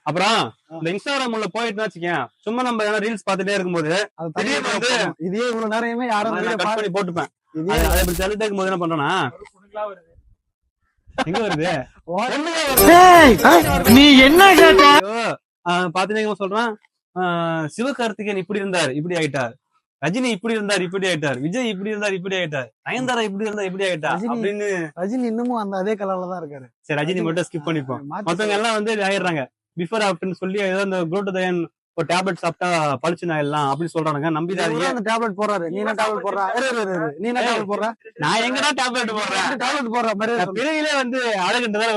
அப்புறம் இந்த இன்ஸ்டாகிராம் உள்ள போயிட்டு வச்சுக்கேன், சும்மா நம்ம ரீல்ஸ் பாத்துட்டே இருக்கும்போது திடீர்னு வந்து இதே இவ்வளவு நேரமே யாரும் கட் பண்ணி போட்டுப்பேன். அதை இப்படி தள்ளிட்டே இருக்கும்போது என்ன பண்றேன்னா, எங்க வருது நீ என்ன கேட்ட பாத்துட்டே சொல்றான், சிவகார்த்திகேயன் இப்படி இருந்தார் இப்படி ஆயிட்டார், ரஜினி இப்படி இருந்தார் இப்படி ஆயிட்டார், விஜய் இப்படி இருந்தார் இப்படி ஆயிட்டார், நயன்தாரா இப்படி இருந்தா இப்படி ஆயிட்டா அப்படின்னு. ரஜினி இன்னமும் அந்த அதே கலர்ல தான் இருக்காரு. சரி, ரஜினி மட்டும் ஸ்கிப் பண்ணிப்போம். மத்தவங்க எல்லாம் வந்து ஆயிடுறாங்க. பிஃபோர் ஆஃப்டர்னு சொல்லி ஏதோ இந்த குளூட்டதயன் ஒரு டேப்லெட் சாப்பிட்டா பழிச்சு ஆயிடலாம் அப்படின்னு சொல்றானுங்க. நம்பிடாதீங்க. அந்த டேப்லெட் போறாரு. நீ என்ன டேப்லெட் போடுற? நீ என்ன டேப்லெட் போடுற? நான் எங்கடா டேப்லெட் போடுறேன்? டேப்லெட் போடுற மாதிரி பிறவிலே வந்து அழகுன்றதால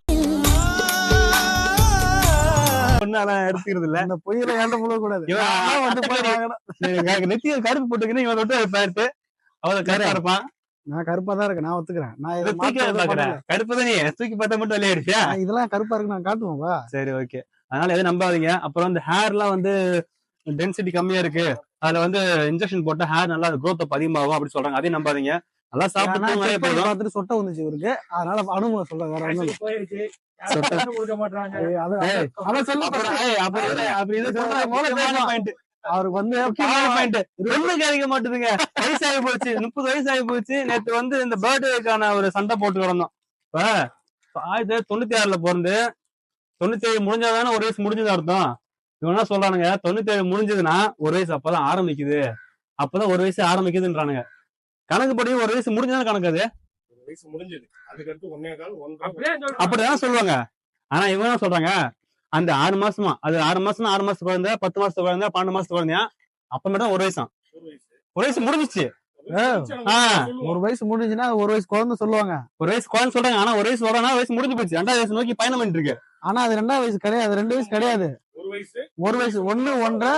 எடுத்துக்கிறது இல்ல. இந்த பொய்யில ஏண்ட போட கூடாது. நெத்திய கருப்பு போட்டுக்கின்னு இவன் விட்டு பேர்த்து அவன் கருப்பா இருப்பான். நான் கருப்பா தான் இருக்கேன். நான் ஒத்துக்கிறேன். நான் கருப்பு தான். நீ தூக்கி பார்த்தா மட்டும் விளையாடுச்சியா? இதெல்லாம் கருப்பா இருக்கு, நான் காட்டுவேன்பா. சரி, ஓகே. அதனால எதுவும் நம்பாதீங்க. அப்புறம் இந்த ஹேர் எல்லாம் வந்து டென்சிட்டி கம்மியா இருக்கு, அதுல வந்து இன்ஜெக்ஷன் போட்டா ஹேர் நல்லா growth அதிகமாகும் அப்படி சொல்றாங்க. அதையும் நம்பாதீங்க. நல்லா சாப்பிட்டு சொட்டை வந்துச்சு இவருக்கு. அதனால அனுபவம் சொல்றேன். வேற ஒண்ணும் அவருக்கு வந்து கிடைக்க மாட்டுதுங்க. வயசாகி போச்சு, 30 வயசு ஆகி போச்சு. நேத்து வந்து இந்த பர்த்டேக்கான ஒரு சண்டை போட்டு கிடந்தோம். இப்ப 1996ல பிறந்து 97 முடிஞ்சாதானே ஒரு வயசு முடிஞ்சது அர்த்தம். இவன் என்ன சொல்றானுங்க, 97 முடிஞ்சதுன்னா ஒரு வயசு அப்பதான் ஆரம்பிக்குது, அப்பதான் ஒரு வயசு ஆரம்பிக்குதுன்றானுங்க. கணக்குப்படி ஒரு வயசு முடிஞ்சதானே கணக்கு. அது அப்படிதான் சொல்லுவாங்க. ஆனா இவங்க என்ன சொல்றாங்க, அந்த 6 மாசமா, அது 6 மாசம் 6 மாசத்து குழந்தை, 10 மாசத்து குழந்தை, 12 மாசத்து குழந்தையா, அப்ப மட்டும் ஒரு வயசா, ஒரு வயசு முடிஞ்சிச்சு. ஒரு வயசு முடிஞ்சுன்னா ஒரு வயசு குழந்தை சொல்லுவாங்க. ஒரு வயசு குழந்தை சொல்றாங்க. ஆனா ஒரு வயசு சொல்றாங்க, வயசு முடிஞ்சு போச்சு. 2வது வயசு நோக்கி பயணம் பண்ணிட்டு இருக்கு. ஆனா அது 2வது வயசு கிடையாது, 2 வயசு கிடையாது. ஒரு வயசு 1 1.5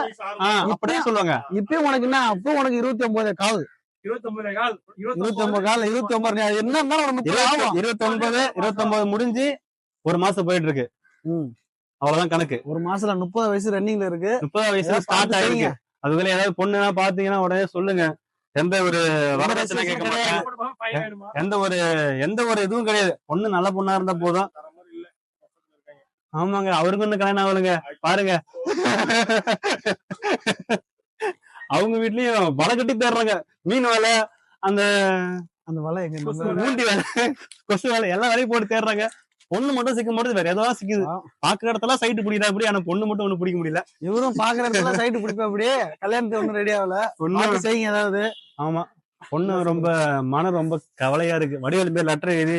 அப்படியே சொல்லுவாங்க. இப்பயும் உனக்கு என்ன, அப்போ உனக்கு 29 கால், 29 கால், 29 என்ன 29 முடிஞ்சு ஒரு மாசம் போயிட்டு இருக்கு. அவ்வளவுதான் கணக்கு. ஒரு மாசத்துல 30 வயசு ரன்னிங்ல இருக்கு. 30 வயசு ஸ்டார்ட் ஆயிருக்கு. அதுக்குள்ள ஏதாவது பொண்ணுனா பாத்தீங்கன்னா உடனே சொல்லுங்க. எந்த ஒரு வரதட்சணை கேட்க மாட்டேன். எந்த ஒரு இதுவும் கிடையாது. பொண்ணு நல்ல பொண்ணா இருந்தா போதும். ஆமாங்க, அவருக்கு ஒண்ணு கல்யாணம் ஆகலுங்க பாருங்க. அவங்க வீட்லயும் வலை கட்டி தேடுறாங்க. மீன் வலை, அந்த வலை, எங்க ஊண்டி வலை, கொசு வலை, எல்லா வேலையும் போட்டு தேடுறாங்க. பொண்ணு மட்டும் சிக்க மாட்டேது, வேற ஏதாவது சிக்குது. பாக்குற இடத்துல சைட்டு பிடிக்கிறா அப்படி, ஆனா பொண்ணு மட்டும் ஒண்ணு பிடிக்க முடியல. இவரும் பாக்குற இடத்துல சைட்டு பிடிப்பா அப்படியே. கல்யாணத்துக்கு ஒண்ணு ரெடி ஆகல, ஒண்ணு செய்யுங்க ஏதாவது. ஆமா, பொண்ணு ரொம்ப மனம் ரொம்ப கவலையா இருக்கு. வடிவேலு பேர் லெட்டர் எழுதி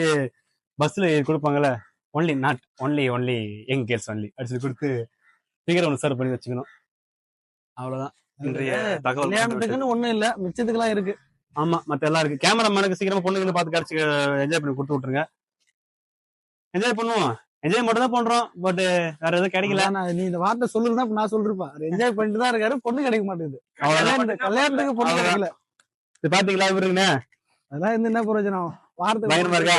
பஸ்ல கொடுப்பாங்கல்ல, only not only only young girls only அடிச்சு கொடுத்து ஸ்பீக்கர் ஒன்று சர்வ் பண்ணி வச்சுக்கணும். அவ்வளவுதான் இன்றைய தகவல். கல்யாணத்துக்குன்னு ஒண்ணும் இல்ல, மிச்சத்துக்குலாம் இருக்கு. ஆமா, மத்த எல்லாம் இருக்கு. கேமராமேனுக்கு சீக்கிரமா பொண்ணுங்களை பார்த்து கடிச்சு என்ஜாய் பண்ணி கொடுத்து விட்டுருங்க. என்ஜாய் பண்ணுவோம், என்ஜாய் மட்டும் தான் பண்றோம். பட் வேற எதுவும் கிடைக்கல. நீ இந்த வார்த்தை சொல்லுறதா நான் சொல்றேன். என்ஜாய் பண்ணிட்டு தான் இருக்காரு, பொண்ணு கிடைக்க மாட்டேங்குது. கல்யாணத்துக்கு பொண்ணு கிடைக்கல. பாத்தீங்களா இவருங்கண்ணே, அதெல்லாம் இருந்து என்ன பிரயோஜனம்? வார்த்தை பயமா இருக்கா?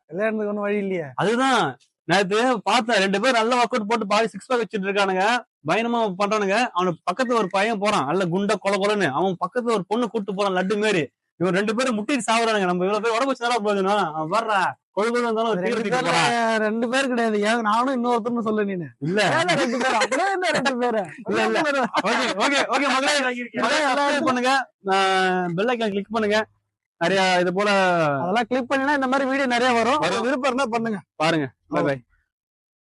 கல்யாணத்துக்கு ஒன்னும் வழி இல்லையே. அதுதான் நேத்து பார்த்தேன், 2 பேர் நல்ல ஒர்க் அவுட் போட்டு பாடி 6 பேக் வச்சுட்டு இருக்கானுங்க, பயணமா பண்றானுங்க. அவனுக்கு பக்கத்துல ஒரு பையன் போறான், நல்ல குண்ட கொலன்னு. அவன் பக்கத்துல ஒரு பொண்ணு கூட்டு போறான் லட்டு மாரி. இவன் 2 பேரும் முட்டிட்டு சாவுறானுங்க. நம்ம இவ்வளவு பேர் உடம்பு வச்சுதான் போதும். வர்றா கொழுகு இருந்தாலும் 2 பேர் கிடையாது, ஏன் நானும் இன்னொருத்தர்னு சொல்ல. நீனு இல்ல 2 பேர், அப்படியே என்ன 2 பேரு இல்ல. ஓகே மகளே, பண்ணுங்க, பெல் ஐகான் கிளிக் பண்ணுங்க. நிறைய இது போல அதெல்லாம் கிளிக் பண்ணினா இந்த மாதிரி வீடியோ நிறைய வரும். விருப்பம் இருந்தா பண்ணுங்க, பாருங்க. Bye by.